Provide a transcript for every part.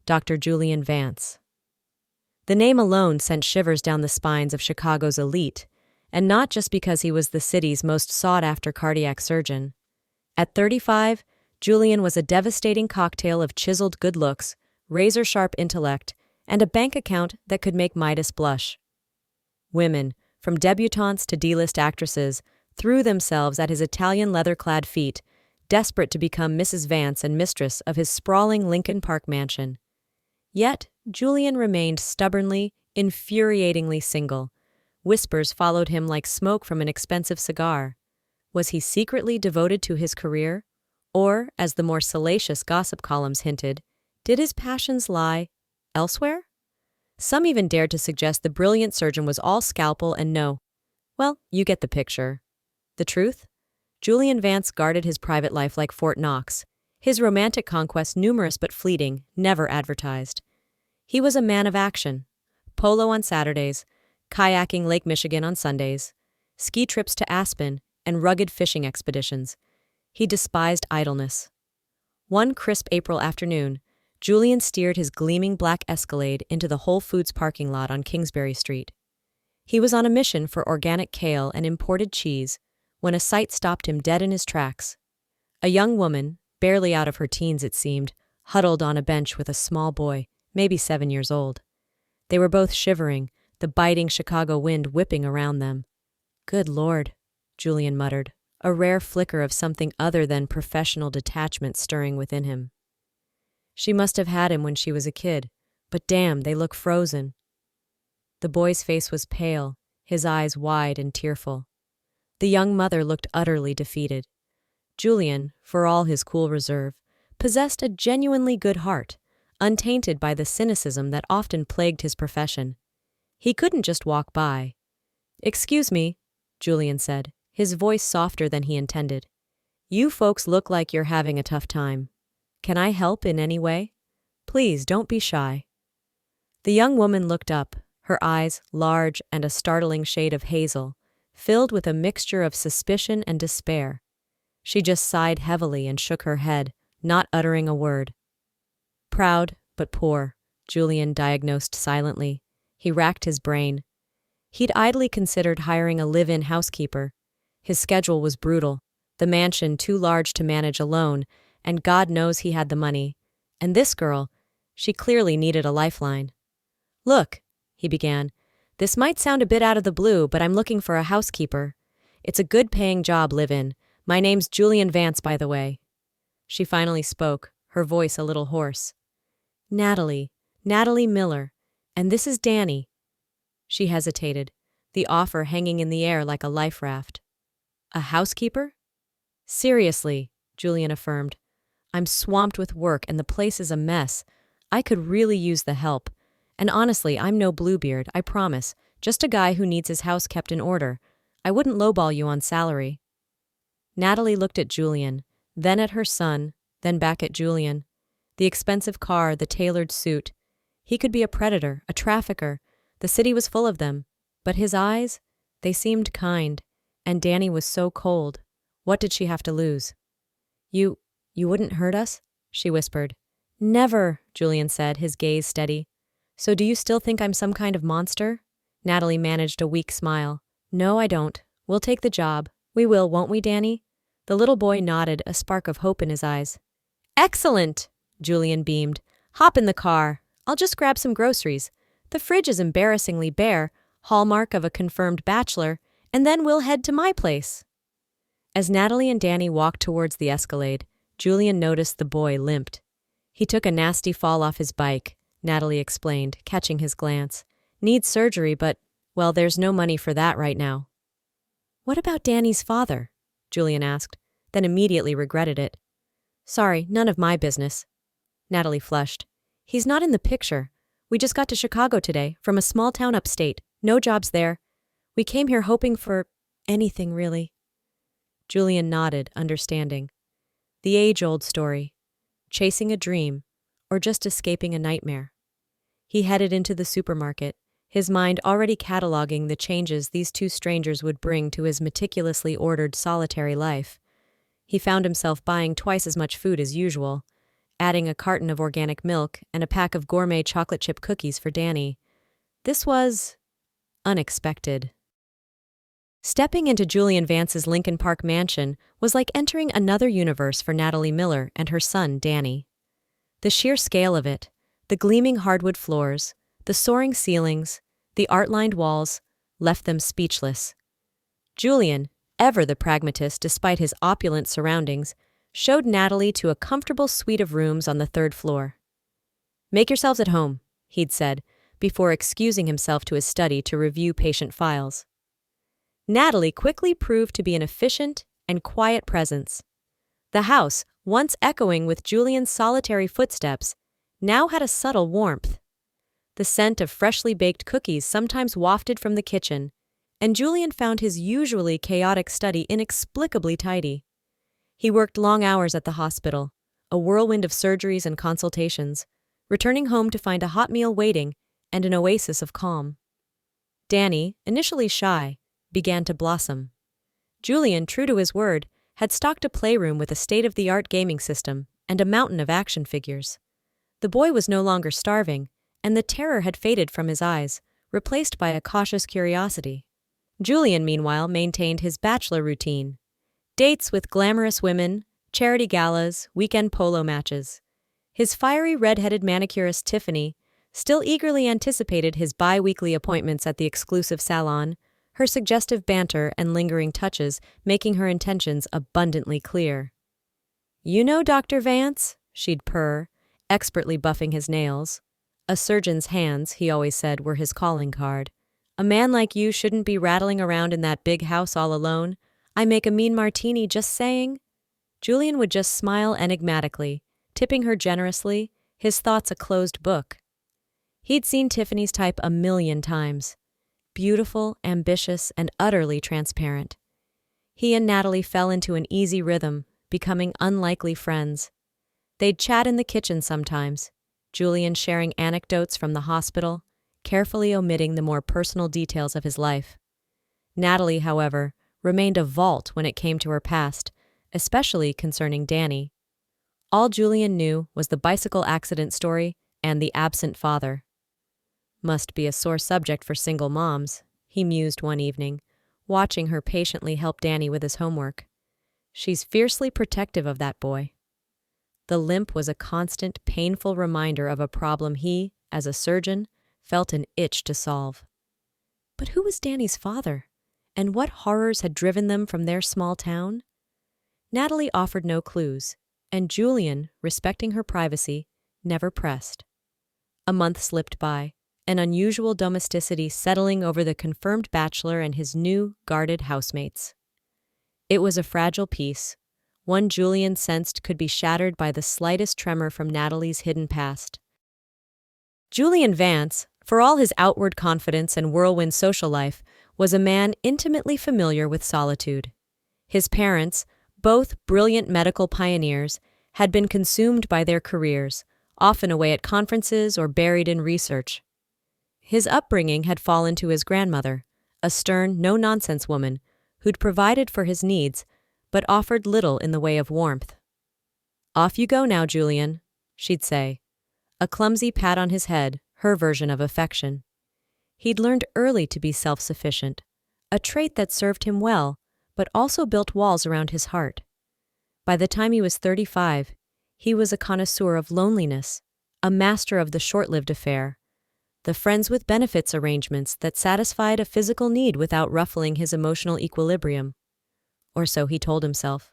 Dr. Julian Vance. The name alone sent shivers down the spines of Chicago's elite, and not just because he was the city's most sought-after cardiac surgeon. At 35, Julian was a devastating cocktail of chiseled good looks, razor-sharp intellect, and a bank account that could make Midas blush. Women, from debutantes to D-list actresses, threw themselves at his Italian leather-clad feet, desperate to become Mrs. Vance and mistress of his sprawling Lincoln Park mansion. Yet, Julian remained stubbornly, infuriatingly single. Whispers followed him like smoke from an expensive cigar. Was he secretly devoted to his career? Or, as the more salacious gossip columns hinted, did his passions lie elsewhere? Some even dared to suggest the brilliant surgeon was all scalpel and no. Well, you get the picture. The truth? Julian Vance guarded his private life like Fort Knox, his romantic conquests numerous but fleeting, never advertised. He was a man of action. Polo on Saturdays, kayaking Lake Michigan on Sundays, ski trips to Aspen, and rugged fishing expeditions. He despised idleness. One crisp April afternoon, Julian steered his gleaming black Escalade into the Whole Foods parking lot on Kingsbury Street. He was on a mission for organic kale and imported cheese when a sight stopped him dead in his tracks. A young woman, barely out of her teens it seemed, huddled on a bench with a small boy, maybe 7 years old. They were both shivering, the biting Chicago wind whipping around them. "Good Lord," Julian muttered, a rare flicker of something other than professional detachment stirring within him. She must have had him when she was a kid, but damn, they look frozen. The boy's face was pale, his eyes wide and tearful. The young mother looked utterly defeated. Julian, for all his cool reserve, possessed a genuinely good heart, untainted by the cynicism that often plagued his profession. He couldn't just walk by. "Excuse me," Julian said, his voice softer than he intended. "You folks look like you're having a tough time. Can I help in any way? Please don't be shy." The young woman looked up, her eyes, large and a startling shade of hazel, filled with a mixture of suspicion and despair. She just sighed heavily and shook her head, not uttering a word. Proud, but poor, Julian diagnosed silently. He racked his brain. He'd idly considered hiring a live-in housekeeper. His schedule was brutal, the mansion too large to manage alone, and God knows he had the money. And this girl, she clearly needed a lifeline. "Look," he began, "this might sound a bit out of the blue, but I'm looking for a housekeeper. It's a good-paying job, live-in. My name's Julian Vance, by the way." She finally spoke, her voice a little hoarse. Natalie Miller, and this is Danny." She hesitated, the offer hanging in the air like a life raft. "A housekeeper?" "Seriously," Julian affirmed. "I'm swamped with work and the place is a mess. I could really use the help. And honestly, I'm no Bluebeard, I promise. Just a guy who needs his house kept in order. I wouldn't lowball you on salary." Natalie looked at Julian, then at her son, then back at Julian. The expensive car, the tailored suit. He could be a predator, a trafficker. The city was full of them. But his eyes? They seemed kind. And Danny was so cold. What did she have to lose? You wouldn't hurt us?" she whispered. "Never," Julian said, his gaze steady. "So do you still think I'm some kind of monster?" Natalie managed a weak smile. "No, I don't. We'll take the job. We will, won't we, Danny?" The little boy nodded, a spark of hope in his eyes. "Excellent!" Julian beamed. "Hop in the car. I'll just grab some groceries. The fridge is embarrassingly bare, hallmark of a confirmed bachelor, and then we'll head to my place." As Natalie and Danny walked towards the Escalade, Julian noticed the boy limped. "He took a nasty fall off his bike," Natalie explained, catching his glance. "Needs surgery, but, well, there's no money for that right now." "What about Danny's father?" Julian asked, then immediately regretted it. "Sorry, none of my business." Natalie flushed. "He's not in the picture. We just got to Chicago today, from a small town upstate. No jobs there. We came here hoping for anything, really." Julian nodded, understanding. The age-old story. Chasing a dream, or just escaping a nightmare. He headed into the supermarket, his mind already cataloging the changes these two strangers would bring to his meticulously ordered solitary life. He found himself buying twice as much food as usual. adding a carton of organic milk and a pack of gourmet chocolate chip cookies for Danny. This was unexpected. Stepping into Julian Vance's Lincoln Park mansion was like entering another universe for Natalie Miller and her son, Danny. The sheer scale of it, the gleaming hardwood floors, the soaring ceilings, the art-lined walls, left them speechless. Julian, ever the pragmatist despite his opulent surroundings, showed Natalie to a comfortable suite of rooms on the third floor. "Make yourselves at home," he'd said, before excusing himself to his study to review patient files. Natalie quickly proved to be an efficient and quiet presence. The house, once echoing with Julian's solitary footsteps, now had a subtle warmth. The scent of freshly baked cookies sometimes wafted from the kitchen, and Julian found his usually chaotic study inexplicably tidy. He worked long hours at the hospital, a whirlwind of surgeries and consultations, returning home to find a hot meal waiting and an oasis of calm. Danny, initially shy, began to blossom. Julian, true to his word, had stocked a playroom with a state-of-the-art gaming system and a mountain of action figures. The boy was no longer starving, and the terror had faded from his eyes, replaced by a cautious curiosity. Julian, meanwhile, maintained his bachelor routine. Dates with glamorous women, charity galas, weekend polo matches. His fiery red-headed manicurist Tiffany still eagerly anticipated his bi-weekly appointments at the exclusive salon, her suggestive banter and lingering touches making her intentions abundantly clear. "You know, Dr. Vance," she'd purr, expertly buffing his nails. A surgeon's hands, he always said, were his calling card. "A man like you shouldn't be rattling around in that big house all alone. I make a mean martini just saying." Julian would just smile enigmatically, tipping her generously, his thoughts a closed book. He'd seen Tiffany's type a million times. Beautiful, ambitious, and utterly transparent. He and Natalie fell into an easy rhythm, becoming unlikely friends. They'd chat in the kitchen sometimes, Julian sharing anecdotes from the hospital, carefully omitting the more personal details of his life. Natalie, however, remained a vault when it came to her past, especially concerning Danny. All Julian knew was the bicycle accident story and the absent father. "Must be a sore subject for single moms," he mused one evening, watching her patiently help Danny with his homework. "She's fiercely protective of that boy." The limp was a constant, painful reminder of a problem he, as a surgeon, felt an itch to solve. But who was Danny's father? And what horrors had driven them from their small town? Natalie offered no clues, and Julian, respecting her privacy, never pressed. A month slipped by, an unusual domesticity settling over the confirmed bachelor and his new, guarded housemates. It was a fragile peace, one Julian sensed could be shattered by the slightest tremor from Natalie's hidden past. Julian Vance, for all his outward confidence and whirlwind social life, was a man intimately familiar with solitude. His parents, both brilliant medical pioneers, had been consumed by their careers, often away at conferences or buried in research. His upbringing had fallen to his grandmother, a stern, no-nonsense woman who'd provided for his needs but offered little in the way of warmth. "Off you go now, Julian," she'd say, a clumsy pat on his head, her version of affection. He'd learned early to be self-sufficient, a trait that served him well, but also built walls around his heart. By the time he was 35, he was a connoisseur of loneliness, a master of the short-lived affair, the friends with benefits arrangements that satisfied a physical need without ruffling his emotional equilibrium. Or so he told himself.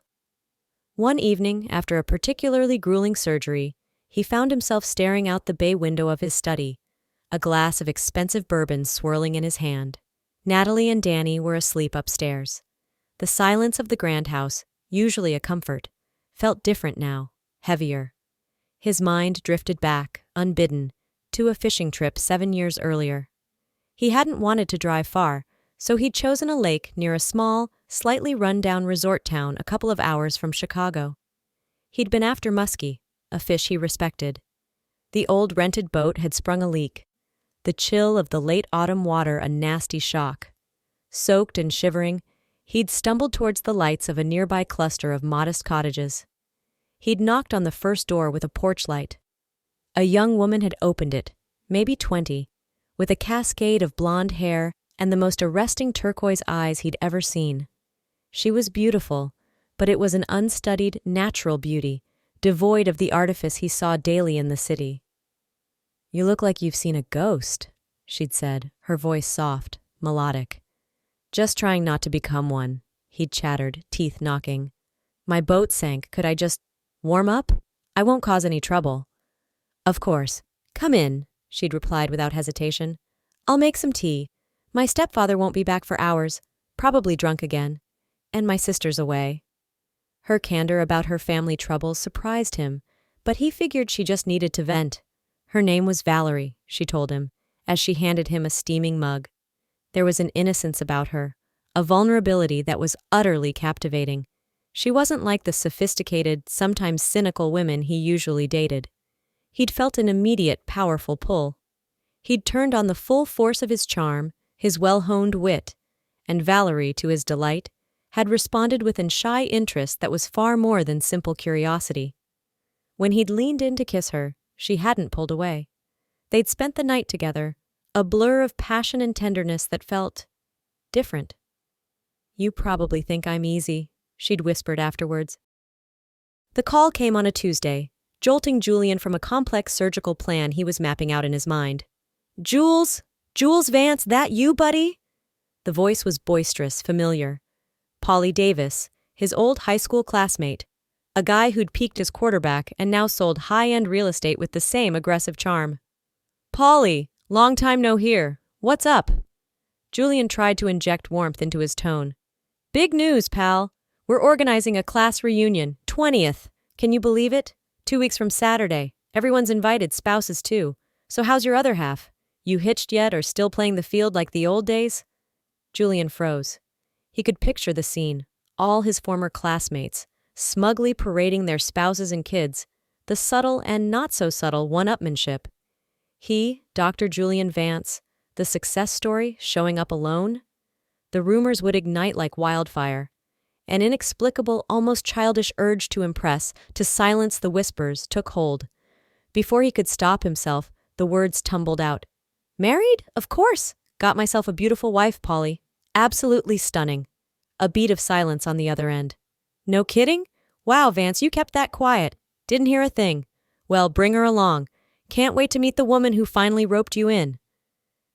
One evening, after a particularly grueling surgery, he found himself staring out the bay window of his study, a glass of expensive bourbon swirling in his hand. Natalie and Danny were asleep upstairs. The silence of the grand house, usually a comfort, felt different now, heavier. His mind drifted back, unbidden, to a fishing trip 7 years earlier. He hadn't wanted to drive far, so he'd chosen a lake near a small, slightly run-down resort town a couple of hours from Chicago. He'd been after muskie, a fish he respected. The old rented boat had sprung a leak, the chill of the late autumn water a nasty shock. Soaked and shivering, he'd stumbled towards the lights of a nearby cluster of modest cottages. He'd knocked on the first door with a porch light. A young woman had opened it, maybe 20, with a cascade of blonde hair and the most arresting turquoise eyes he'd ever seen. She was beautiful, but it was an unstudied, natural beauty, devoid of the artifice he saw daily in the city. "You look like you've seen a ghost," she'd said, her voice soft, melodic. "Just trying not to become one," he'd chattered, teeth knocking. "My boat sank. Could I just warm up? I won't cause any trouble." "Of course. Come in," she'd replied without hesitation. "I'll make some tea. My stepfather won't be back for hours, probably drunk again. And my sister's away." Her candor about her family troubles surprised him, but he figured she just needed to vent. Her name was Valerie, she told him, as she handed him a steaming mug. There was an innocence about her, a vulnerability that was utterly captivating. She wasn't like the sophisticated, sometimes cynical women he usually dated. He'd felt an immediate, powerful pull. He'd turned on the full force of his charm, his well-honed wit, and Valerie, to his delight, had responded with an shy interest that was far more than simple curiosity. When he'd leaned in to kiss her, she hadn't pulled away. They'd spent the night together, a blur of passion and tenderness that felt different. "You probably think I'm easy," she'd whispered afterwards. The call came on a Tuesday, jolting Julian from a complex surgical plan he was mapping out in his mind. "Jules Vance, that you, buddy?" The voice was boisterous, familiar. Polly Davis, his old high school classmate, a guy who'd peaked as quarterback and now sold high-end real estate with the same aggressive charm. "Polly, long time no hear. What's up?" Julian tried to inject warmth into his tone. "Big news, pal. We're organizing a class reunion, 20th. Can you believe it? 2 weeks from Saturday. Everyone's invited, spouses too. So how's your other half? You hitched yet or still playing the field like the old days?" Julian froze. He could picture the scene, all his former classmates, smugly parading their spouses and kids, the subtle and not-so-subtle one-upmanship. He, Dr. Julian Vance, the success story, showing up alone? The rumors would ignite like wildfire. An inexplicable, almost childish urge to impress, to silence the whispers, took hold. Before he could stop himself, the words tumbled out. "Married? Of course. Got myself a beautiful wife, Polly. Absolutely stunning." A beat of silence on the other end. "No kidding? Wow, Vance, you kept that quiet. Didn't hear a thing. Well, bring her along. Can't wait to meet the woman who finally roped you in."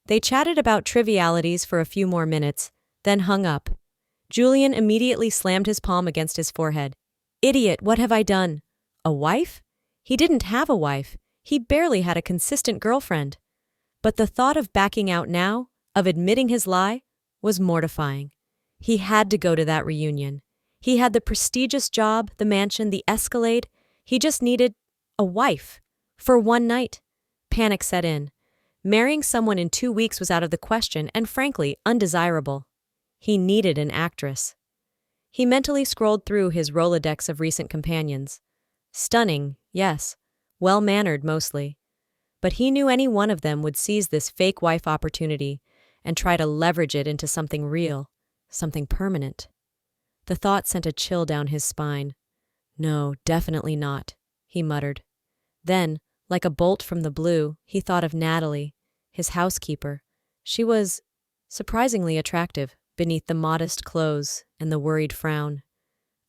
They chatted about trivialities for a few more minutes, then hung up. Julian immediately slammed his palm against his forehead. "Idiot, what have I done? A wife?" He didn't have a wife. He barely had a consistent girlfriend. But the thought of backing out now, of admitting his lie, was mortifying. He had to go to that reunion. He had the prestigious job, the mansion, the Escalade. He just needed a wife. For one night. Panic set in. Marrying someone in 2 weeks was out of the question and, frankly, undesirable. He needed an actress. He mentally scrolled through his Rolodex of recent companions. Stunning, yes. Well-mannered, mostly. But he knew any one of them would seize this fake wife opportunity and try to leverage it into something real, something permanent. The thought sent a chill down his spine. "No, definitely not," he muttered. Then, like a bolt from the blue, he thought of Natalie, his housekeeper. She was surprisingly attractive beneath the modest clothes and the worried frown.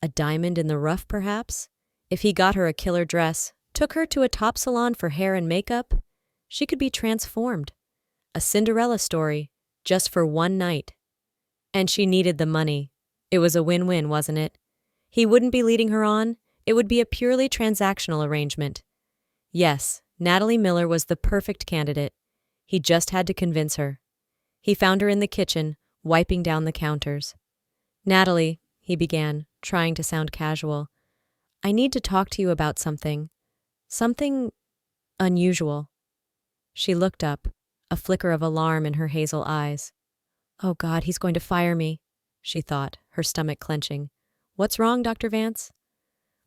A diamond in the rough, perhaps? If he got her a killer dress, took her to a top salon for hair and makeup, she could be transformed. A Cinderella story, just for one night. And she needed the money. It was a win-win, wasn't it? He wouldn't be leading her on. It would be a purely transactional arrangement. Yes, Natalie Miller was the perfect candidate. He just had to convince her. He found her in the kitchen, wiping down the counters. "Natalie," he began, trying to sound casual, "I need to talk to you about something. Something unusual." She looked up, a flicker of alarm in her hazel eyes. "Oh God, he's going to fire me," she thought, her stomach clenching. "What's wrong, Dr. Vance?"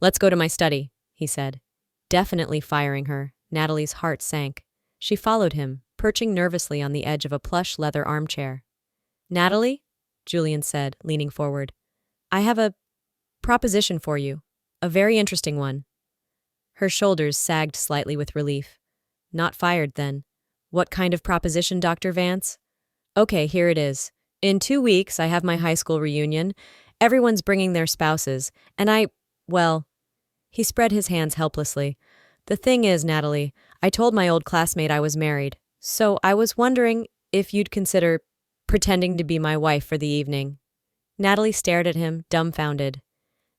"Let's go to my study," he said. Definitely firing her, Natalie's heart sank. She followed him, perching nervously on the edge of a plush leather armchair. "Natalie," Julian said, leaning forward, "I have a proposition for you. A very interesting one." Her shoulders sagged slightly with relief. Not fired, then. What kind of proposition, Dr. Vance? Okay, here it is. In 2 weeks, I have my high school reunion. Everyone's bringing their spouses, and well, he spread his hands helplessly. The thing is, Natalie, I told my old classmate I was married, so I was wondering if you'd consider pretending to be my wife for the evening. Natalie stared at him, dumbfounded.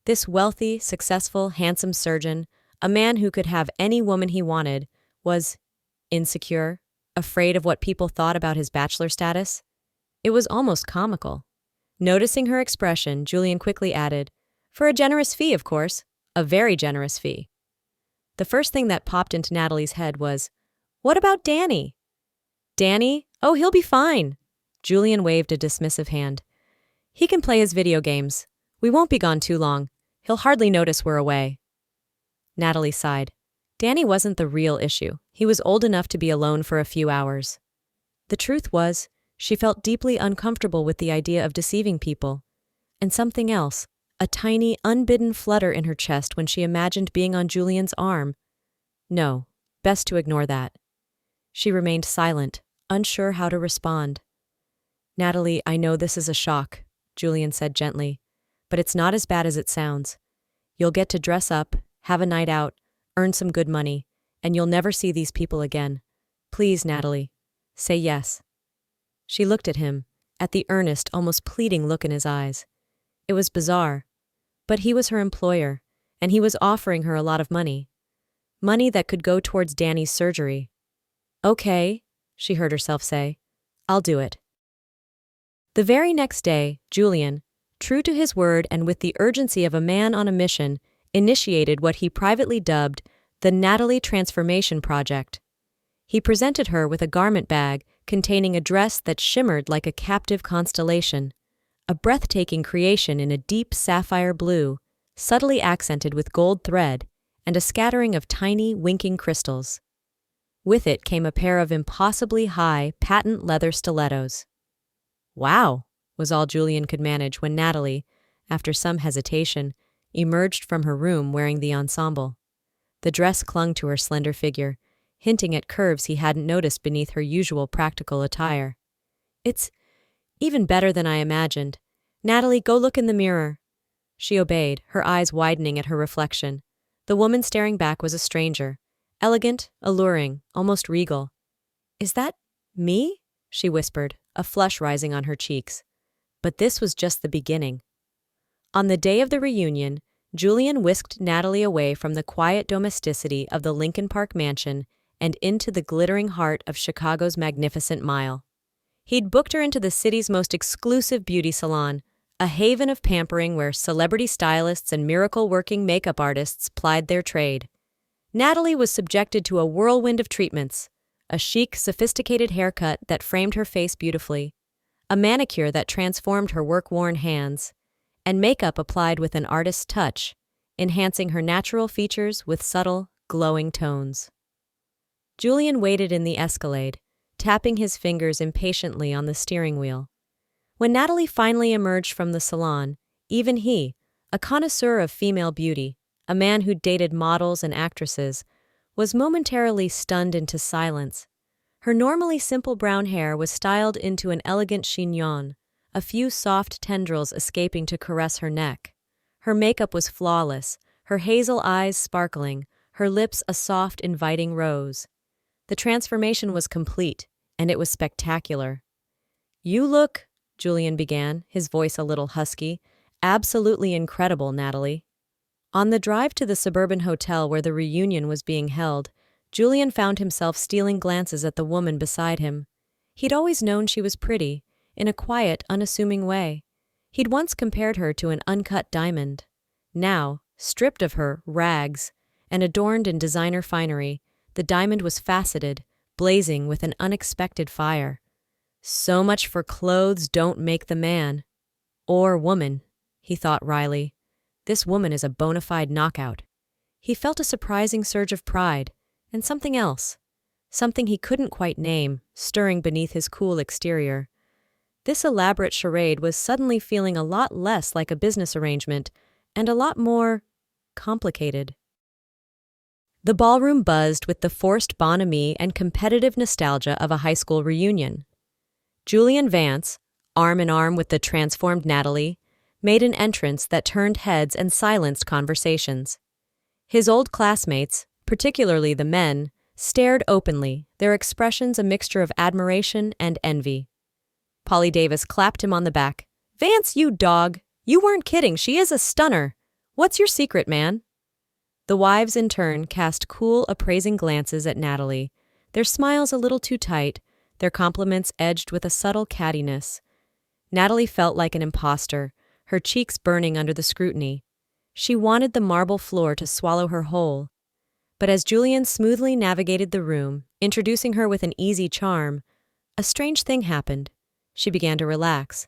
This wealthy, successful, handsome surgeon, a man who could have any woman he wanted, was insecure, afraid of what people thought about his bachelor status. It was almost comical. Noticing her expression, Julian quickly added, "For a generous fee, of course. A very generous fee." The first thing that popped into Natalie's head was, "What about Danny?" "Danny? Oh, he'll be fine." Julian waved a dismissive hand. "He can play his video games. We won't be gone too long. He'll hardly notice we're away." Natalie sighed. Danny wasn't the real issue. He was old enough to be alone for a few hours. The truth was, she felt deeply uncomfortable with the idea of deceiving people. And something else, a tiny, unbidden flutter in her chest when she imagined being on Julian's arm. No, best to ignore that. She remained silent, unsure how to respond. "Natalie, I know this is a shock," Julian said gently, "but it's not as bad as it sounds. You'll get to dress up, have a night out, earn some good money, and you'll never see these people again. Please, Natalie, say yes." She looked at him, at the earnest, almost pleading look in his eyes. It was bizarre, but he was her employer, and he was offering her a lot of money. Money that could go towards Danny's surgery. "Okay," she heard herself say, "I'll do it." The very next day, Julian, true to his word and with the urgency of a man on a mission, initiated what he privately dubbed the Natalie Transformation Project. He presented her with a garment bag containing a dress that shimmered like a captive constellation, a breathtaking creation in a deep sapphire blue, subtly accented with gold thread and a scattering of tiny, winking crystals. With it came a pair of impossibly high, patent leather stilettos. "Wow," was all Julian could manage when Natalie, after some hesitation, emerged from her room wearing the ensemble. The dress clung to her slender figure, hinting at curves he hadn't noticed beneath her usual practical attire. "It's even better than I imagined. Natalie, go look in the mirror." She obeyed, her eyes widening at her reflection. The woman staring back was a stranger, elegant, alluring, almost regal. "Is that me?" she whispered, a flush rising on her cheeks. But this was just the beginning. On the day of the reunion, Julian whisked Natalie away from the quiet domesticity of the Lincoln Park mansion and into the glittering heart of Chicago's Magnificent Mile. He'd booked her into the city's most exclusive beauty salon, a haven of pampering where celebrity stylists and miracle-working makeup artists plied their trade. Natalie was subjected to a whirlwind of treatments, a chic, sophisticated haircut that framed her face beautifully, a manicure that transformed her work-worn hands, and makeup applied with an artist's touch, enhancing her natural features with subtle, glowing tones. Julian waited in the Escalade, tapping his fingers impatiently on the steering wheel. When Natalie finally emerged from the salon, even he, a connoisseur of female beauty, a man who'd dated models and actresses, was momentarily stunned into silence. Her normally simple brown hair was styled into an elegant chignon, a few soft tendrils escaping to caress her neck. Her makeup was flawless, her hazel eyes sparkling, her lips a soft, inviting rose. The transformation was complete, and it was spectacular. "You look," Julian began, his voice a little husky, "absolutely incredible, Natalie." On the drive to the suburban hotel where the reunion was being held, Julian found himself stealing glances at the woman beside him. He'd always known she was pretty, in a quiet, unassuming way. He'd once compared her to an uncut diamond. Now, stripped of her rags and adorned in designer finery, the diamond was faceted, blazing with an unexpected fire. So much for clothes don't make the man. Or woman, he thought wryly. This woman is a bona fide knockout. He felt a surprising surge of pride, and something else. Something he couldn't quite name, stirring beneath his cool exterior. This elaborate charade was suddenly feeling a lot less like a business arrangement, and a lot more complicated. The ballroom buzzed with the forced bonhomie and competitive nostalgia of a high school reunion. Julian Vance, arm in arm with the transformed Natalie, made an entrance that turned heads and silenced conversations. His old classmates, particularly the men, stared openly, their expressions a mixture of admiration and envy. Polly Davis clapped him on the back. "Vance, you dog! You weren't kidding, she is a stunner! What's your secret, man?" The wives in turn cast cool, appraising glances at Natalie, their smiles a little too tight, their compliments edged with a subtle cattiness. Natalie felt like an imposter, her cheeks burning under the scrutiny. She wanted the marble floor to swallow her whole. But as Julian smoothly navigated the room, introducing her with an easy charm, a strange thing happened. She began to relax.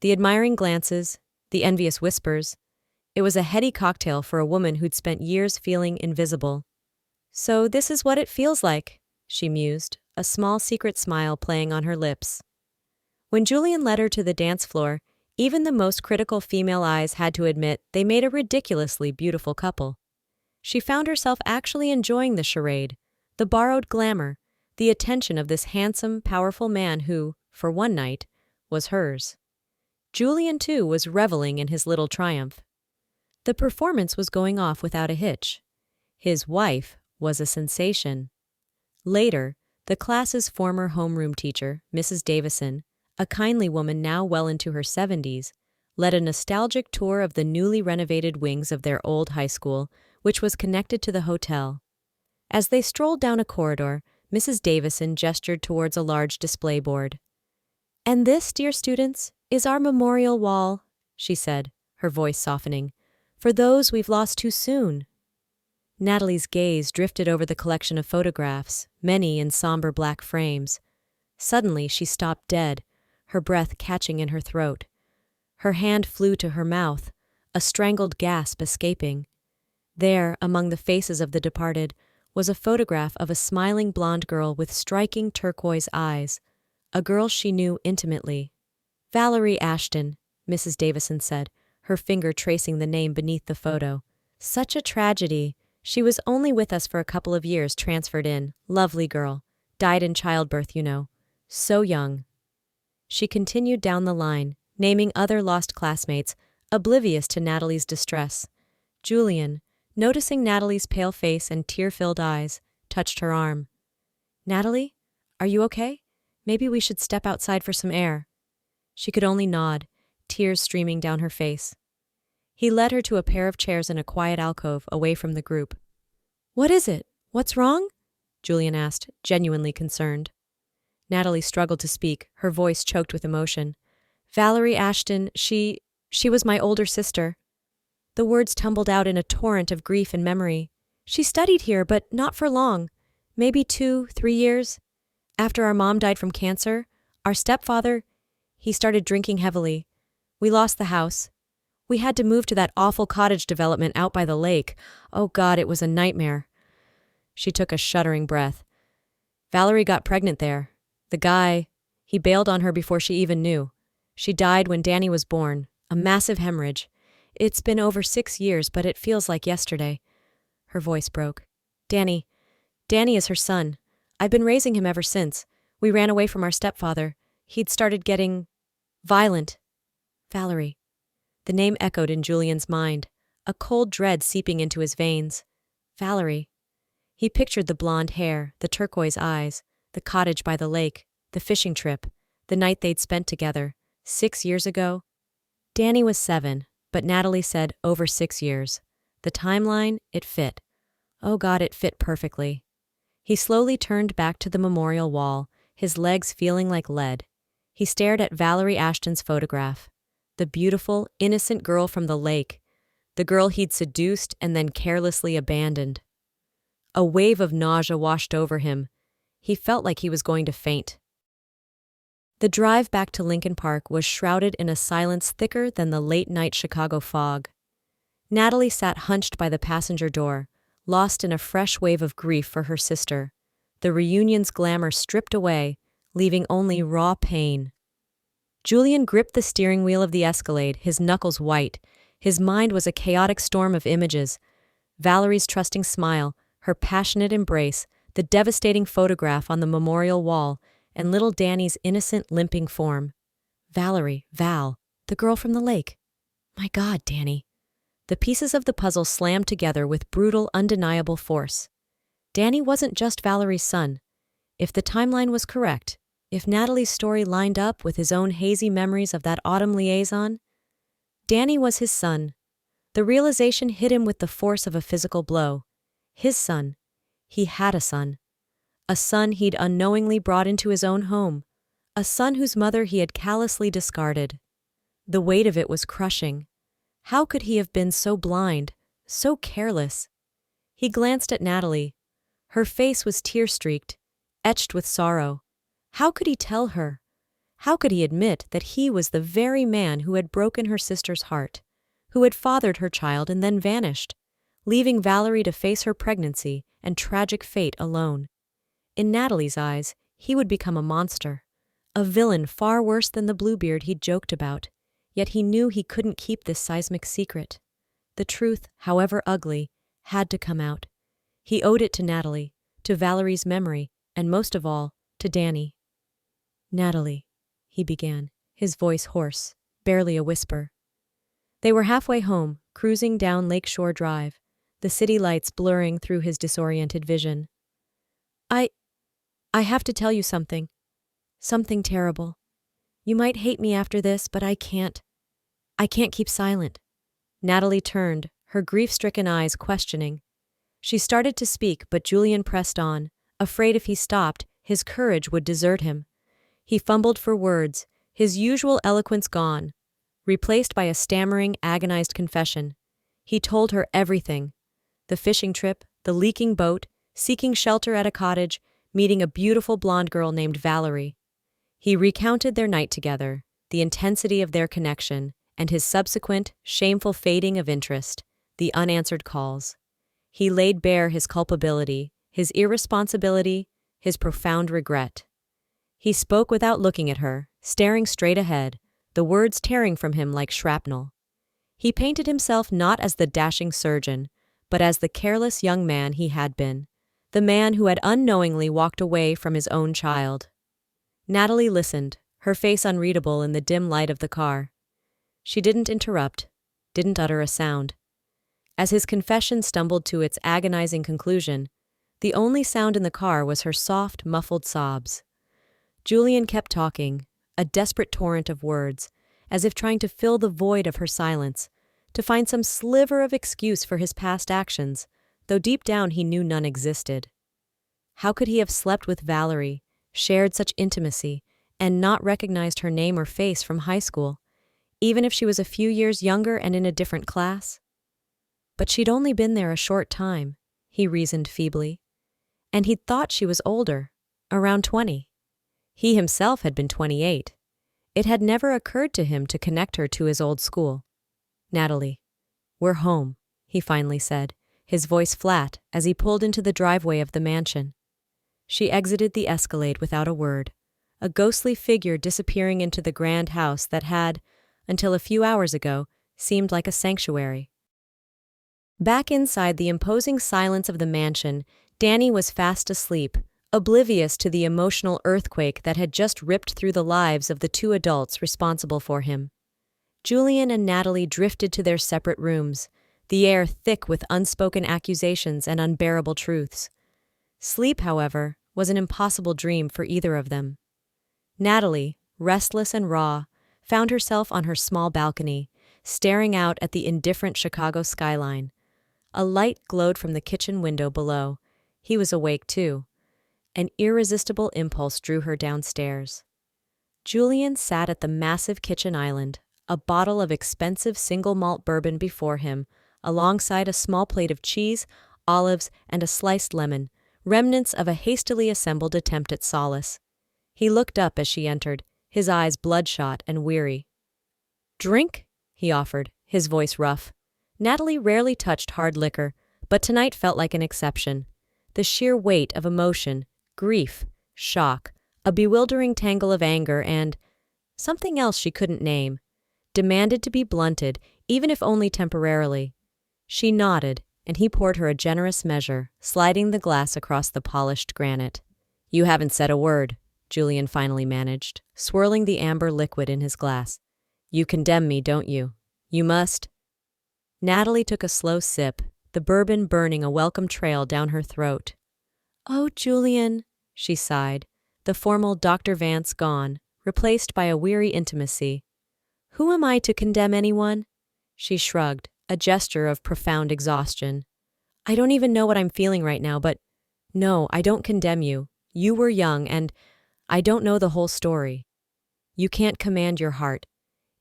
The admiring glances, the envious whispers. It was a heady cocktail for a woman who'd spent years feeling invisible. "So this is what it feels like," she mused, a small secret smile playing on her lips. When Julian led her to the dance floor, even the most critical female eyes had to admit they made a ridiculously beautiful couple. She found herself actually enjoying the charade, the borrowed glamour, the attention of this handsome, powerful man who, for one night, was hers. Julian, too, was reveling in his little triumph. The performance was going off without a hitch. His wife was a sensation. Later, the class's former homeroom teacher, Mrs. Davison, a kindly woman now well into her 70s, led a nostalgic tour of the newly renovated wings of their old high school, which was connected to the hotel. As they strolled down a corridor, Mrs. Davison gestured towards a large display board. "And this, dear students, is our memorial wall," she said, her voice softening, "for those we've lost too soon." Natalie's gaze drifted over the collection of photographs, many in somber black frames. Suddenly she stopped dead, her breath catching in her throat. Her hand flew to her mouth, a strangled gasp escaping. There, among the faces of the departed, was a photograph of a smiling blonde girl with striking turquoise eyes, a girl she knew intimately. "Valerie Ashton," Mrs. Davison said, her finger tracing the name beneath the photo. "Such a tragedy. She was only with us for a couple of years, transferred in. Lovely girl. Died in childbirth, you know. So young." She continued down the line, naming other lost classmates, oblivious to Natalie's distress. Julian, noticing Natalie's pale face and tear-filled eyes, touched her arm. "Natalie, are you okay? Maybe we should step outside for some air." She could only nod, tears streaming down her face. He led her to a pair of chairs in a quiet alcove away from the group. "What is it? What's wrong?" Julian asked, genuinely concerned. Natalie struggled to speak, her voice choked with emotion. "Valerie Ashton, she was my older sister." The words tumbled out in a torrent of grief and memory. "She studied here, but not for long. Maybe 2-3 years. After our mom died from cancer, our stepfather, he started drinking heavily. We lost the house. We had to move to that awful cottage development out by the lake. Oh God, it was a nightmare." She took a shuddering breath. "Valerie got pregnant there. The guy, he bailed on her before she even knew. She died when Danny was born, a massive hemorrhage. It's been over 6 years, but it feels like yesterday." Her voice broke. Danny is her son. I've been raising him ever since. We ran away from our stepfather. He'd started getting violent." "Valerie." The name echoed in Julian's mind, a cold dread seeping into his veins. "Valerie." He pictured the blonde hair, the turquoise eyes, the cottage by the lake, the fishing trip, the night they'd spent together, 6 years ago. Danny was 7, but Natalie said over 6 years. The timeline, it fit. Oh God, it fit perfectly. He slowly turned back to the memorial wall, his legs feeling like lead. He stared at Valerie Ashton's photograph. The beautiful, innocent girl from the lake. The girl he'd seduced and then carelessly abandoned. A wave of nausea washed over him. He felt like he was going to faint. The drive back to Lincoln Park was shrouded in a silence thicker than the late-night Chicago fog. Natalie sat hunched by the passenger door, lost in a fresh wave of grief for her sister, the reunion's glamour stripped away, leaving only raw pain. Julian gripped the steering wheel of the Escalade, his knuckles white. His mind was a chaotic storm of images. Valerie's trusting smile, her passionate embrace, the devastating photograph on the memorial wall, and little Danny's innocent, limping form. Valerie, Val, the girl from the lake. My God, Danny. The pieces of the puzzle slammed together with brutal, undeniable force. Danny wasn't just Valerie's son. If the timeline was correct, if Natalie's story lined up with his own hazy memories of that autumn liaison, Danny was his son. The realization hit him with the force of a physical blow. His son. He had a son. A son he'd unknowingly brought into his own home. A son whose mother he had callously discarded. The weight of it was crushing. How could he have been so blind, so careless? He glanced at Natalie. Her face was tear-streaked, etched with sorrow. How could he tell her? How could he admit that he was the very man who had broken her sister's heart, who had fathered her child and then vanished, leaving Valerie to face her pregnancy and tragic fate alone? In Natalie's eyes, he would become a monster, a villain far worse than the Bluebeard he'd joked about, yet he knew he couldn't keep this seismic secret. The truth, however ugly, had to come out. He owed it to Natalie, to Valerie's memory, and most of all, to Danny. Natalie, he began, his voice hoarse, barely a whisper. They were halfway home, cruising down Lakeshore Drive, the city lights blurring through his disoriented vision. I have to tell you something. Something terrible. You might hate me after this, but I can't. I can't keep silent. Natalie turned, her grief-stricken eyes questioning. She started to speak, but Julian pressed on, afraid if he stopped, his courage would desert him. He fumbled for words, his usual eloquence gone, replaced by a stammering, agonized confession. He told her everything. The fishing trip, the leaking boat, seeking shelter at a cottage, meeting a beautiful blonde girl named Valerie. He recounted their night together, the intensity of their connection, and his subsequent, shameful fading of interest, the unanswered calls. He laid bare his culpability, his irresponsibility, his profound regret. He spoke without looking at her, staring straight ahead, the words tearing from him like shrapnel. He painted himself not as the dashing surgeon, but as the careless young man he had been, the man who had unknowingly walked away from his own child. Natalie listened, her face unreadable in the dim light of the car. She didn't interrupt, didn't utter a sound. As his confession stumbled to its agonizing conclusion, the only sound in the car was her soft, muffled sobs. Julian kept talking, a desperate torrent of words, as if trying to fill the void of her silence, to find some sliver of excuse for his past actions, though deep down he knew none existed. How could he have slept with Valerie, shared such intimacy, and not recognized her name or face from high school, even if she was a few years younger and in a different class? But she'd only been there a short time, he reasoned feebly, and he'd thought she was older, around 20. He himself had been 28. It had never occurred to him to connect her to his old school. Natalie, we're home, he finally said, his voice flat as he pulled into the driveway of the mansion. She exited the Escalade without a word, a ghostly figure disappearing into the grand house that had, until a few hours ago, seemed like a sanctuary. Back inside the imposing silence of the mansion, Danny was fast asleep, oblivious to the emotional earthquake that had just ripped through the lives of the two adults responsible for him. Julian and Natalie drifted to their separate rooms, the air thick with unspoken accusations and unbearable truths. Sleep, however, was an impossible dream for either of them. Natalie, restless and raw, found herself on her small balcony, staring out at the indifferent Chicago skyline. A light glowed from the kitchen window below. He was awake too. An irresistible impulse drew her downstairs. Julian sat at the massive kitchen island, a bottle of expensive single malt bourbon before him, alongside a small plate of cheese, olives, and a sliced lemon, remnants of a hastily assembled attempt at solace. He looked up as she entered, his eyes bloodshot and weary. "Drink?" he offered, his voice rough. Natalie rarely touched hard liquor, but tonight felt like an exception. The sheer weight of emotion, grief, shock, a bewildering tangle of anger, and something else she couldn't name, demanded to be blunted, even if only temporarily. She nodded, and he poured her a generous measure, sliding the glass across the polished granite. "You haven't said a word," Julian finally managed, swirling the amber liquid in his glass. "You condemn me, don't you? You must." Natalie took a slow sip, the bourbon burning a welcome trail down her throat. "Oh, Julian," she sighed, the formal Dr. Vance gone, replaced by a weary intimacy. "Who am I to condemn anyone?" She shrugged, a gesture of profound exhaustion. "I don't even know what I'm feeling right now, but no, I don't condemn you. You were young, and I don't know the whole story. You can't command your heart.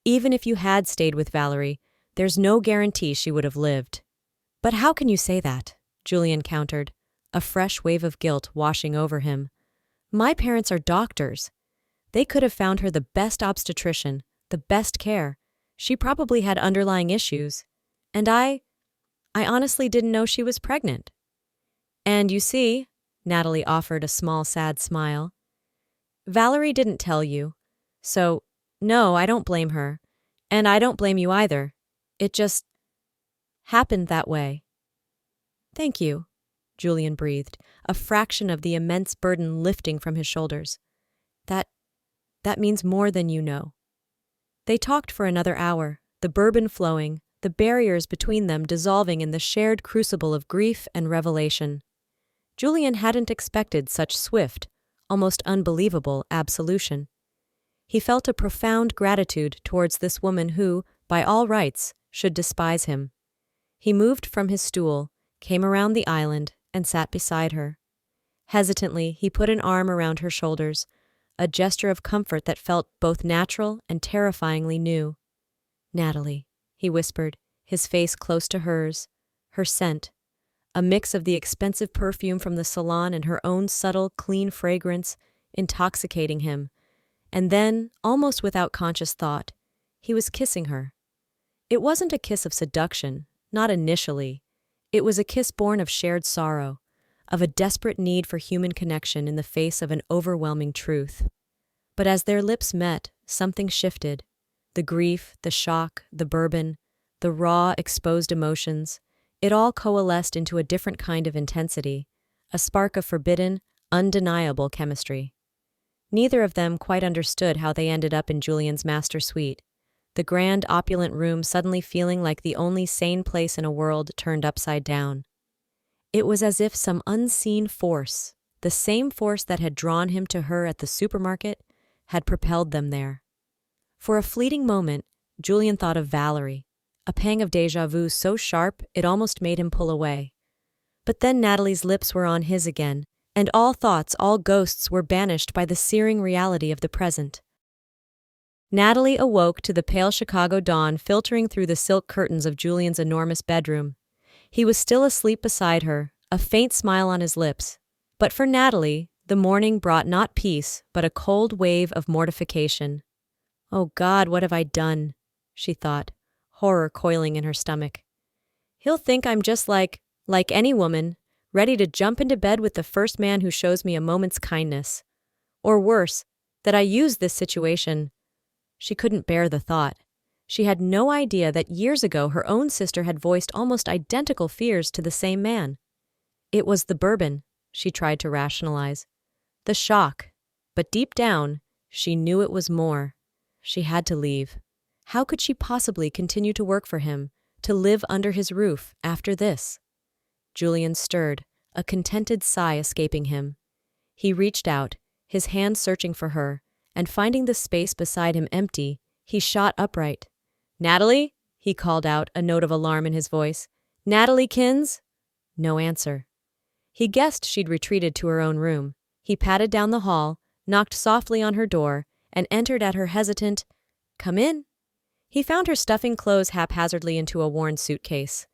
Even if you had stayed with Valerie, there's no guarantee she would have lived." "But how can you say that?" Julian countered, a fresh wave of guilt washing over him. "My parents are doctors. They could have found her the best obstetrician, the best care. She probably had underlying issues. And I honestly didn't know she was pregnant." "And you see," Natalie offered a small sad smile, "Valerie didn't tell you. So, no, I don't blame her. And I don't blame you either. It just happened that way." "Thank you," Julian breathed, a fraction of the immense burden lifting from his shoulders. That means more than you know." They talked for another hour, the bourbon flowing, the barriers between them dissolving in the shared crucible of grief and revelation. Julian hadn't expected such swift, almost unbelievable absolution. He felt a profound gratitude towards this woman who, by all rights, should despise him. He moved from his stool, came around the island, and sat beside her. Hesitantly, he put an arm around her shoulders, a gesture of comfort that felt both natural and terrifyingly new. "Natalie," he whispered, his face close to hers, her scent, a mix of the expensive perfume from the salon and her own subtle, clean fragrance, intoxicating him. And then, almost without conscious thought, he was kissing her. It wasn't a kiss of seduction, not initially. It was a kiss born of shared sorrow, of a desperate need for human connection in the face of an overwhelming truth. But as their lips met, something shifted. The grief, the shock, the bourbon, the raw, exposed emotions, it all coalesced into a different kind of intensity, a spark of forbidden, undeniable chemistry. Neither of them quite understood how they ended up in Julian's master suite, the grand, opulent room suddenly feeling like the only sane place in a world turned upside down. It was as if some unseen force, the same force that had drawn him to her at the supermarket, had propelled them there. For a fleeting moment, Julian thought of Valerie, a pang of déjà vu so sharp it almost made him pull away. But then Natalie's lips were on his again, and all thoughts, all ghosts were banished by the searing reality of the present. Natalie awoke to the pale Chicago dawn filtering through the silk curtains of Julian's enormous bedroom. He was still asleep beside her, a faint smile on his lips. But for Natalie, the morning brought not peace, but a cold wave of mortification. "Oh God, what have I done?" she thought, horror coiling in her stomach. "He'll think I'm just like any woman, ready to jump into bed with the first man who shows me a moment's kindness. Or worse, that I use this situation." She couldn't bear the thought. She had no idea that years ago her own sister had voiced almost identical fears to the same man. It was the bourbon, she tried to rationalize. The shock. But deep down, she knew it was more. She had to leave. How could she possibly continue to work for him, to live under his roof after this? Julian stirred, a contented sigh escaping him. He reached out, his hand searching for her, and finding the space beside him empty, he shot upright. "Natalie?" he called out, a note of alarm in his voice. "Natalie Kins?" No answer. He guessed she'd retreated to her own room. He patted down the hall, knocked softly on her door, and entered at her hesitant, "Come in." He found her stuffing clothes haphazardly into a worn suitcase.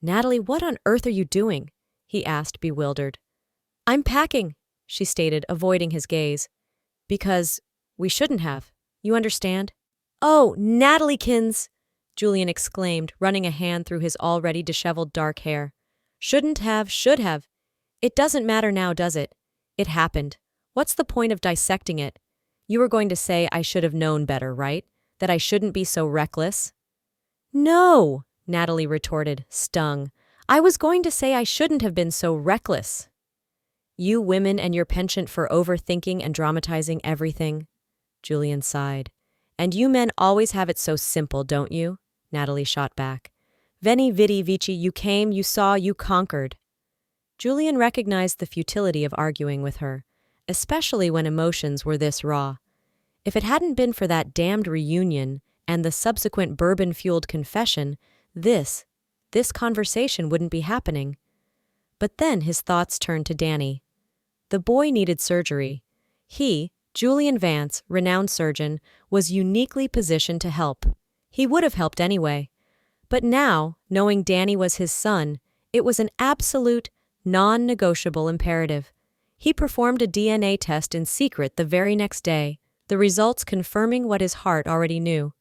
"Natalie, what on earth are you doing?" he asked, bewildered. "I'm packing," she stated, avoiding his gaze. "Because we shouldn't have. You understand?" "Oh, Natalie Kins!" Julian exclaimed, running a hand through his already disheveled dark hair. "Shouldn't have, should have. It doesn't matter now, does it? It happened. What's the point of dissecting it? You were going to say I should have known better, right? That I shouldn't be so reckless?" "No!" Natalie retorted, stung. I was going to say I shouldn't have been so reckless. You women and your penchant for overthinking and dramatizing everything, Julian sighed. And you men always have it so simple, don't you? Natalie shot back. Veni vidi vici, you came, you saw, you conquered. Julian recognized the futility of arguing with her, especially when emotions were this raw. If it hadn't been for that damned reunion and the subsequent bourbon-fueled confession, this conversation wouldn't be happening. But then his thoughts turned to Danny. The boy needed surgery. He, Julian Vance, renowned surgeon, was uniquely positioned to help. He would have helped anyway. But now, knowing Danny was his son, it was an absolute, non-negotiable imperative. He performed a DNA test in secret the very next day, the results confirming what his heart already knew.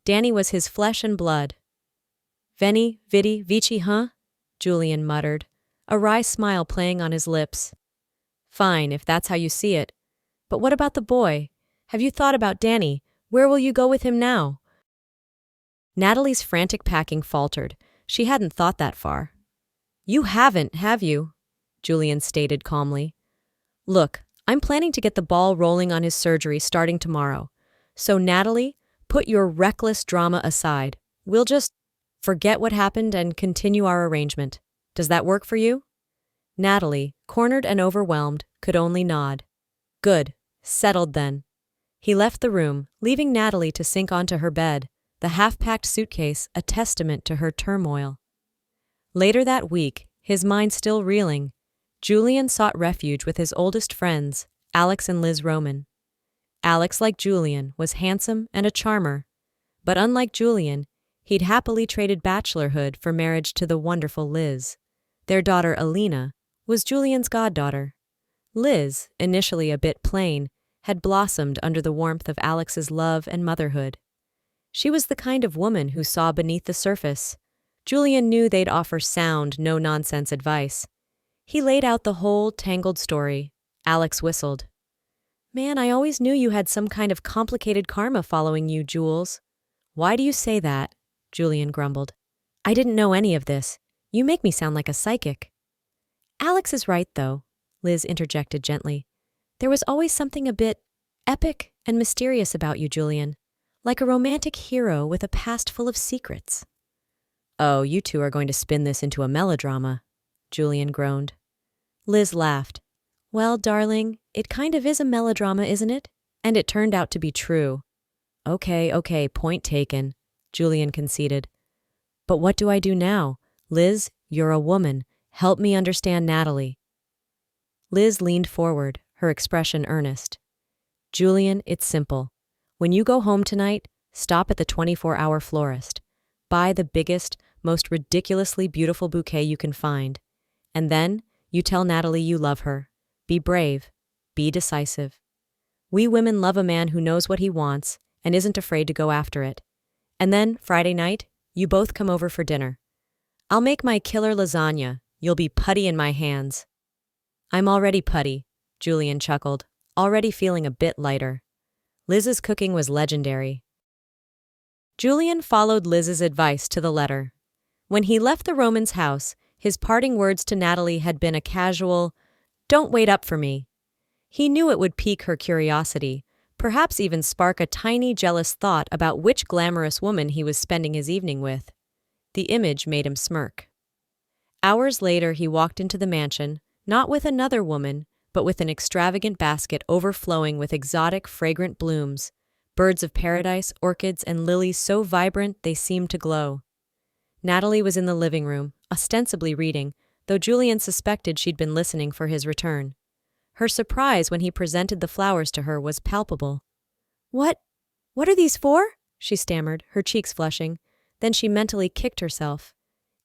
Danny was his flesh and blood. Veni, vidi, vici, huh? Julian muttered, a wry smile playing on his lips. Fine, if that's how you see it. But what about the boy? Have you thought about Danny? Where will you go with him now? Natalie's frantic packing faltered. She hadn't thought that far. You haven't, have you? Julian stated calmly. Look, I'm planning to get the ball rolling on his surgery starting tomorrow. So, Natalie, put your reckless drama aside. We'll just forget what happened and continue our arrangement. Does that work for you? Natalie, cornered and overwhelmed, could only nod. Good. Settled then. He left the room, leaving Natalie to sink onto her bed, the half-packed suitcase a testament to her turmoil. Later that week, his mind still reeling, Julian sought refuge with his oldest friends, Alex and Liz Roman. Alex, like Julian, was handsome and a charmer, but unlike Julian, he'd happily traded bachelorhood for marriage to the wonderful Liz. Their daughter, Alina, was Julian's goddaughter. Liz, initially a bit plain, had blossomed under the warmth of Alex's love and motherhood. She was the kind of woman who saw beneath the surface. Julian knew they'd offer sound, no-nonsense advice. He laid out the whole tangled story. Alex whistled. Man, I always knew you had some kind of complicated karma following you, Jules. Why do you say that? Julian grumbled. I didn't know any of this. You make me sound like a psychic. Alex is right, though, Liz interjected gently. There was always something a bit epic and mysterious about you, Julian. Like a romantic hero with a past full of secrets. Oh, you two are going to spin this into a melodrama, Julian groaned. Liz laughed. Well, darling, it kind of is a melodrama, isn't it? And it turned out to be true. Okay, point taken, Julian conceded. But what do I do now? Liz, you're a woman. Help me understand Natalie. Liz leaned forward, her expression earnest. Julian, it's simple. When you go home tonight, stop at the 24-hour florist. Buy the biggest, most ridiculously beautiful bouquet you can find. And then, you tell Natalie you love her. Be brave. Be decisive. We women love a man who knows what he wants and isn't afraid to go after it. And then, Friday night, you both come over for dinner. I'll make my killer lasagna. You'll be putty in my hands. I'm already putty, Julian chuckled, already feeling a bit lighter. Liz's cooking was legendary. Julian followed Liz's advice to the letter. When he left the Roman's house, his parting words to Natalie had been a casual, "Don't wait up for me." He knew it would pique her curiosity, perhaps even spark a tiny jealous thought about which glamorous woman he was spending his evening with. The image made him smirk. Hours later, he walked into the mansion, not with another woman, but with an extravagant basket overflowing with exotic, fragrant blooms, birds of paradise, orchids, and lilies so vibrant they seemed to glow. Natalie was in the living room, ostensibly reading, though Julian suspected she'd been listening for his return. Her surprise when he presented the flowers to her was palpable. What are these for?" she stammered, her cheeks flushing. Then she mentally kicked herself.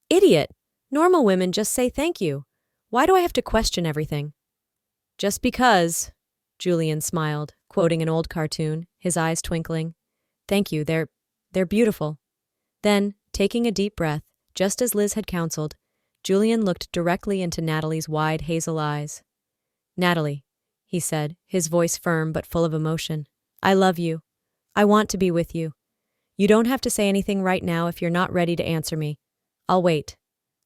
"Idiot! Normal women just say thank you. Why do I have to question everything?" "Just because," Julian smiled, quoting an old cartoon, his eyes twinkling. "Thank you, they're beautiful." Then, taking a deep breath, just as Liz had counseled, Julian looked directly into Natalie's wide hazel eyes. "Natalie," he said, his voice firm but full of emotion, "I love you. I want to be with you. You don't have to say anything right now if you're not ready to answer me. I'll wait.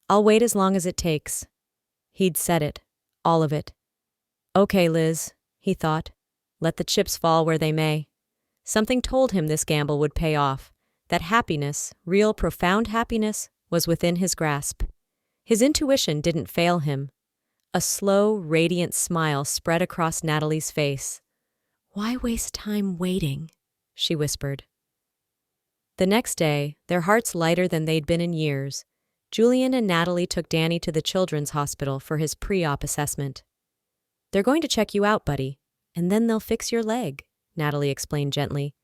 I'll wait as long as it takes. He'd said it. All of it. Okay, Liz, he thought. Let the chips fall where they may. Something told him this gamble would pay off, that happiness, real profound happiness, was within his grasp. His intuition didn't fail him. A slow, radiant smile spread across Natalie's face. Why waste time waiting? She whispered. The next day, their hearts lighter than they'd been in years, Julian and Natalie took Danny to the children's hospital for his pre-op assessment. They're going to check you out, buddy, and then they'll fix your leg, Natalie explained gently.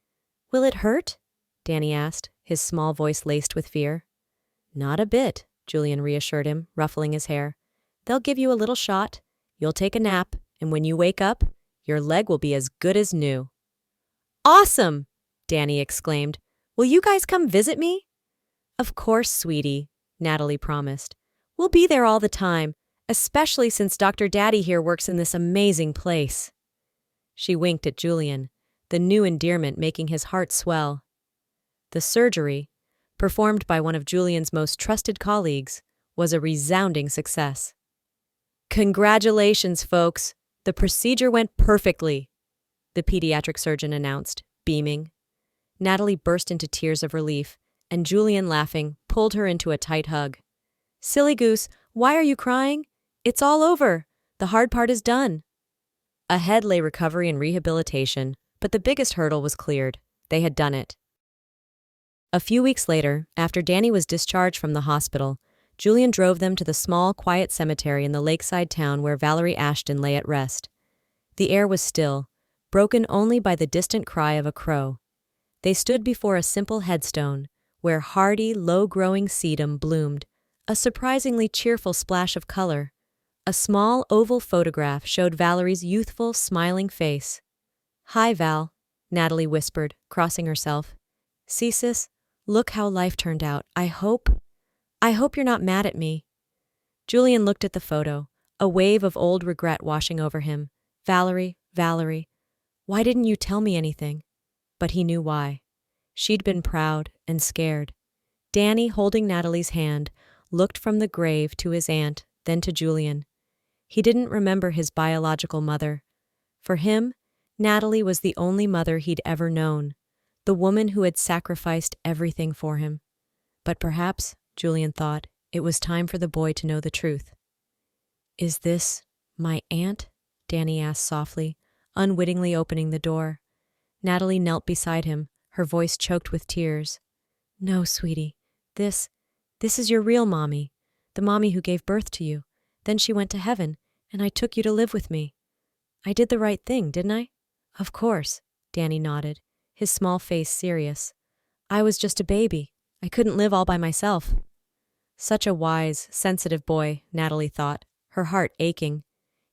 Will it hurt? Danny asked, his small voice laced with fear. Not a bit, Julian reassured him, ruffling his hair. They'll give you a little shot, you'll take a nap, and when you wake up, your leg will be as good as new. Awesome! Danny exclaimed. Will you guys come visit me? Of course, sweetie, Natalie promised. We'll be there all the time, especially since Dr. Daddy here works in this amazing place. She winked at Julian, the new endearment making his heart swell. The surgery, performed by one of Julian's most trusted colleagues, was a resounding success. Congratulations, folks! The procedure went perfectly, the pediatric surgeon announced, beaming. Natalie burst into tears of relief, and Julian, laughing, pulled her into a tight hug. Silly goose, why are you crying? It's all over. The hard part is done. Ahead lay recovery and rehabilitation, but the biggest hurdle was cleared. They had done it. A few weeks later, after Danny was discharged from the hospital, Julian drove them to the small, quiet cemetery in the lakeside town where Valerie Ashton lay at rest. The air was still, broken only by the distant cry of a crow. They stood before a simple headstone, where hardy, low-growing sedum bloomed, a surprisingly cheerful splash of color. A small, oval photograph showed Valerie's youthful, smiling face. Hi, Val, Natalie whispered, crossing herself. See, sis, look how life turned out. I hope you're not mad at me. Julian looked at the photo, a wave of old regret washing over him. Valerie, why didn't you tell me anything? But he knew why. She'd been proud and scared. Danny, holding Natalie's hand, looked from the grave to his aunt, then to Julian. He didn't remember his biological mother. For him, Natalie was the only mother he'd ever known, the woman who had sacrificed everything for him. But perhaps, Julian thought, it was time for the boy to know the truth. Is this my aunt? Danny asked softly, unwittingly opening the door. Natalie knelt beside him, her voice choked with tears. No, sweetie. This is your real mommy, the mommy who gave birth to you. Then she went to heaven, and I took you to live with me. I did the right thing, didn't I? Of course, Danny nodded, his small face serious. I was just a baby. I couldn't live all by myself. Such a wise, sensitive boy, Natalie thought, her heart aching.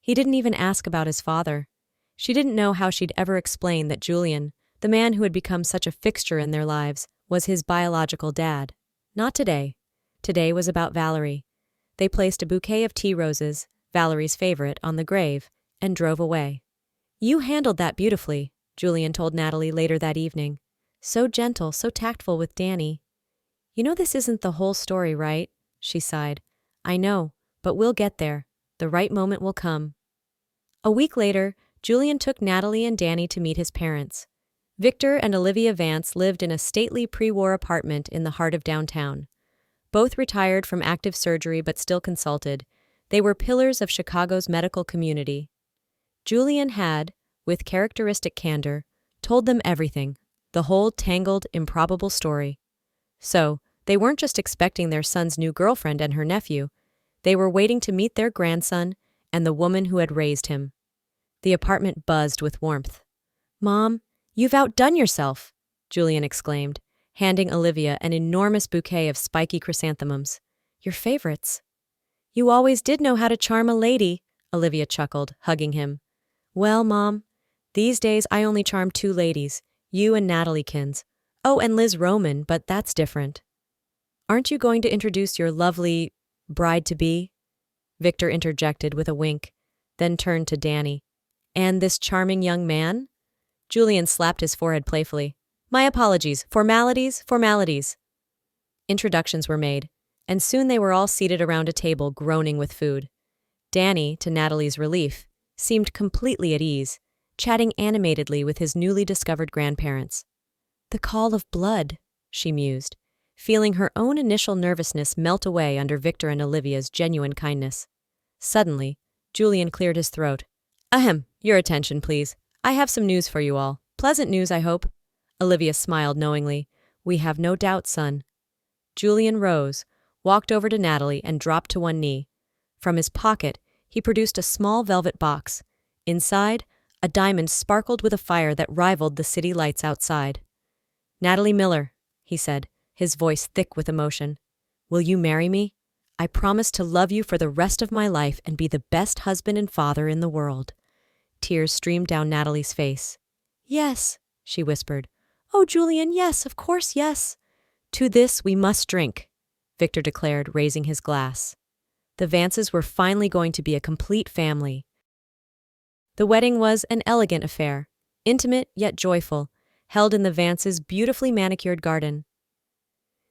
He didn't even ask about his father. She didn't know how she'd ever explain that Julian, the man who had become such a fixture in their lives, was his biological dad. Not today. Today was about Valerie. They placed a bouquet of tea roses, Valerie's favorite, on the grave, and drove away. You handled that beautifully, Julian told Natalie later that evening. So gentle, so tactful with Danny. You know this isn't the whole story, right? She sighed. I know, but we'll get there. The right moment will come. A week later, Julian took Natalie and Danny to meet his parents. Victor and Olivia Vance lived in a stately pre-war apartment in the heart of downtown. Both retired from active surgery but still consulted. They were pillars of Chicago's medical community. Julian had, with characteristic candor, told them everything, the whole tangled, improbable story. So, they weren't just expecting their son's new girlfriend and her nephew. They were waiting to meet their grandson and the woman who had raised him. The apartment buzzed with warmth. Mom, you've outdone yourself, Julian exclaimed, handing Olivia an enormous bouquet of spiky chrysanthemums. Your favorites. You always did know how to charm a lady, Olivia chuckled, hugging him. Well, Mom, these days I only charm 2 ladies, you and Natalie Kins. Oh, and Liz Roman, but that's different. Aren't you going to introduce your lovely bride-to-be? Victor interjected with a wink, then turned to Danny. And this charming young man? Julian slapped his forehead playfully. My apologies. Formalities. Introductions were made, and soon they were all seated around a table groaning with food. Danny, to Natalie's relief, seemed completely at ease, chatting animatedly with his newly discovered grandparents. The call of blood, she mused, feeling her own initial nervousness melt away under Victor and Olivia's genuine kindness. Suddenly, Julian cleared his throat. Ahem, your attention, please. I have some news for you all. Pleasant news, I hope. Olivia smiled knowingly. We have no doubt, son. Julian rose, walked over to Natalie, and dropped to one knee. From his pocket, he produced a small velvet box. Inside, a diamond sparkled with a fire that rivaled the city lights outside. Natalie Miller, he said, his voice thick with emotion. Will you marry me? I promise to love you for the rest of my life and be the best husband and father in the world. Tears streamed down Natalie's face. Yes, she whispered. Oh, Julian, yes, of course, yes. To this we must drink, Victor declared, raising his glass. The Vances were finally going to be a complete family. The wedding was an elegant affair, intimate yet joyful, held in the Vances' beautifully manicured garden.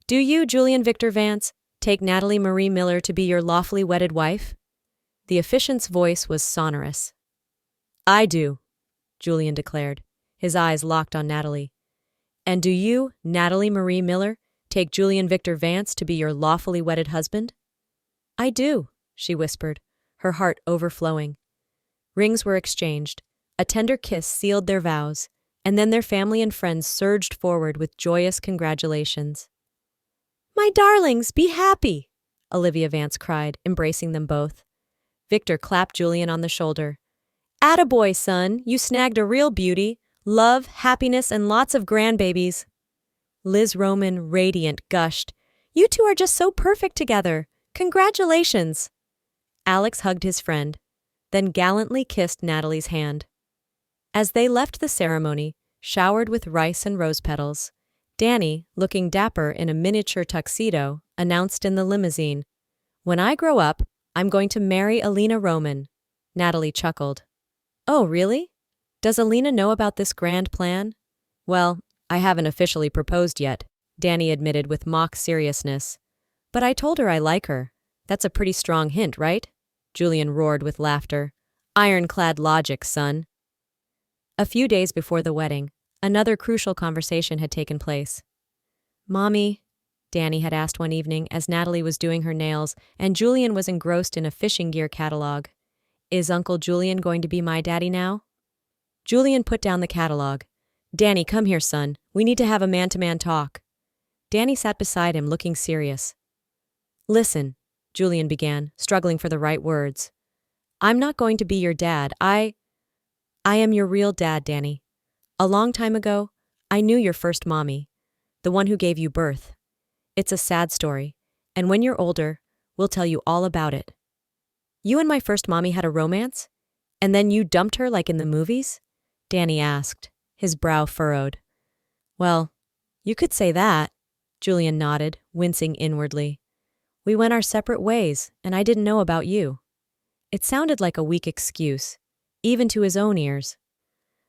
Do you, Julian Victor Vance, take Natalie Marie Miller to be your lawfully wedded wife? The officiant's voice was sonorous. I do, Julian declared, his eyes locked on Natalie. And do you, Natalie Marie Miller, take Julian Victor Vance to be your lawfully wedded husband? I do, she whispered, her heart overflowing. Rings were exchanged, a tender kiss sealed their vows, and then their family and friends surged forward with joyous congratulations. My darlings, be happy, Olivia Vance cried, embracing them both. Victor clapped Julian on the shoulder. Attaboy, son, you snagged a real beauty. Love, happiness, and lots of grandbabies. Liz Roman, radiant, gushed. You two are just so perfect together. Congratulations. Alex hugged his friend, then gallantly kissed Natalie's hand. As they left the ceremony, showered with rice and rose petals, Danny, looking dapper in a miniature tuxedo, announced in the limousine, When I grow up, I'm going to marry Alina Roman. Natalie chuckled. Oh, really? Does Alina know about this grand plan? Well, I haven't officially proposed yet, Danny admitted with mock seriousness. But I told her I like her. That's a pretty strong hint, right? Julian roared with laughter. Ironclad logic, son. A few days before the wedding, another crucial conversation had taken place. Mommy, Danny had asked one evening as Natalie was doing her nails and Julian was engrossed in a fishing gear catalog. Is Uncle Julian going to be my daddy now? Julian put down the catalog. Danny, come here, son. We need to have a man-to-man talk. Danny sat beside him, looking serious. Listen, Julian began, struggling for the right words. I'm not going to be your dad. I am your real dad, Danny. A long time ago, I knew your first mommy, the one who gave you birth. It's a sad story, and when you're older, we'll tell you all about it. You and my first mommy had a romance? And then you dumped her like in the movies? Danny asked, his brow furrowed. Well, you could say that, Julian nodded, wincing inwardly. We went our separate ways, and I didn't know about you. It sounded like a weak excuse, even to his own ears.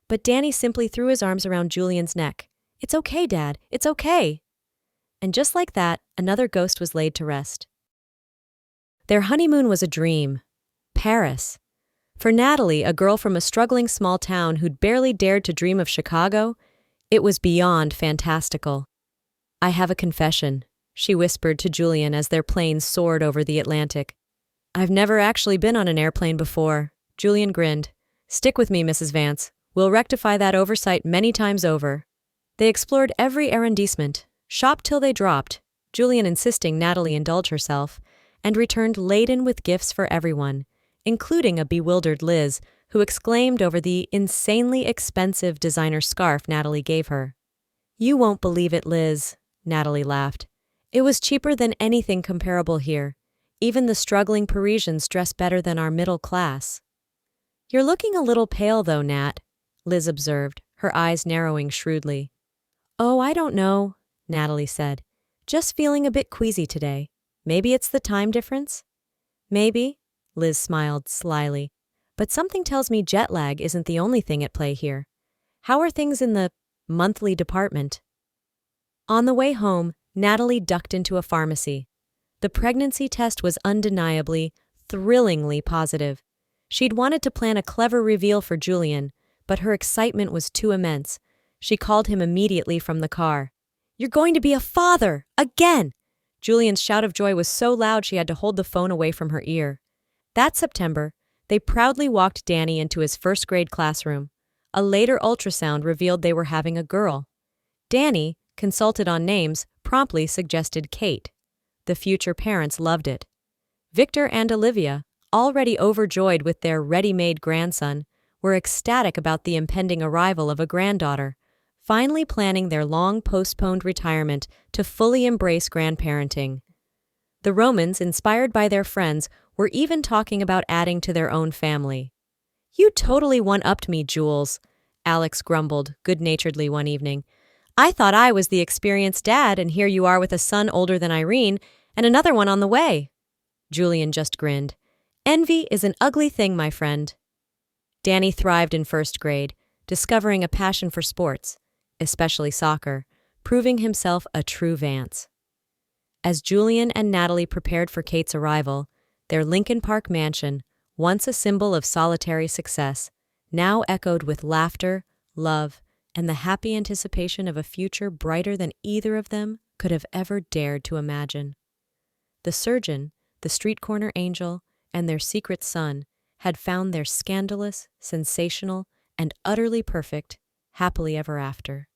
But Danny simply threw his arms around Julian's neck. It's okay, Dad, it's okay. And just like that, another ghost was laid to rest. Their honeymoon was a dream. Paris. For Natalie, a girl from a struggling small town who'd barely dared to dream of Chicago, it was beyond fantastical. I have a confession, she whispered to Julian as their plane soared over the Atlantic. I've never actually been on an airplane before. Julian grinned. Stick with me, Mrs. Vance. We'll rectify that oversight many times over. They explored every arrondissement, shopped till they dropped, Julian insisting Natalie indulge herself, and returned laden with gifts for everyone, including a bewildered Liz, who exclaimed over the insanely expensive designer scarf Natalie gave her. You won't believe it, Liz, Natalie laughed. It was cheaper than anything comparable here. Even the struggling Parisians dress better than our middle class. You're looking a little pale, though, Nat, Liz observed, her eyes narrowing shrewdly. Oh, I don't know, Natalie said. Just feeling a bit queasy today. Maybe it's the time difference? Maybe, Liz smiled slyly. But something tells me jet lag isn't the only thing at play here. How are things in the monthly department? On the way home, Natalie ducked into a pharmacy. The pregnancy test was undeniably, thrillingly positive. She'd wanted to plan a clever reveal for Julian, but her excitement was too immense. She called him immediately from the car. "You're going to be a father! Again!" Julian's shout of joy was so loud she had to hold the phone away from her ear. That September, they proudly walked Danny into his first-grade classroom. A later ultrasound revealed they were having a girl. Danny, consulted on names, promptly suggested Kate. The future parents loved it. Victor and Olivia, already overjoyed with their ready-made grandson, were ecstatic about the impending arrival of a granddaughter, finally planning their long-postponed retirement to fully embrace grandparenting. The Romans, inspired by their friends, were even talking about adding to their own family. "You totally one-upped me, Jules," Alex grumbled good-naturedly one evening. "I thought I was the experienced dad, and here you are with a son older than Irene, and another one on the way." Julian just grinned. "Envy is an ugly thing, my friend." Danny thrived in first grade, discovering a passion for sports, especially soccer, proving himself a true Vance. As Julian and Natalie prepared for Kate's arrival, their Lincoln Park mansion, once a symbol of solitary success, now echoed with laughter, love, and the happy anticipation of a future brighter than either of them could have ever dared to imagine. The surgeon, the street corner angel, and their secret son had found their scandalous, sensational, and utterly perfect happily ever after.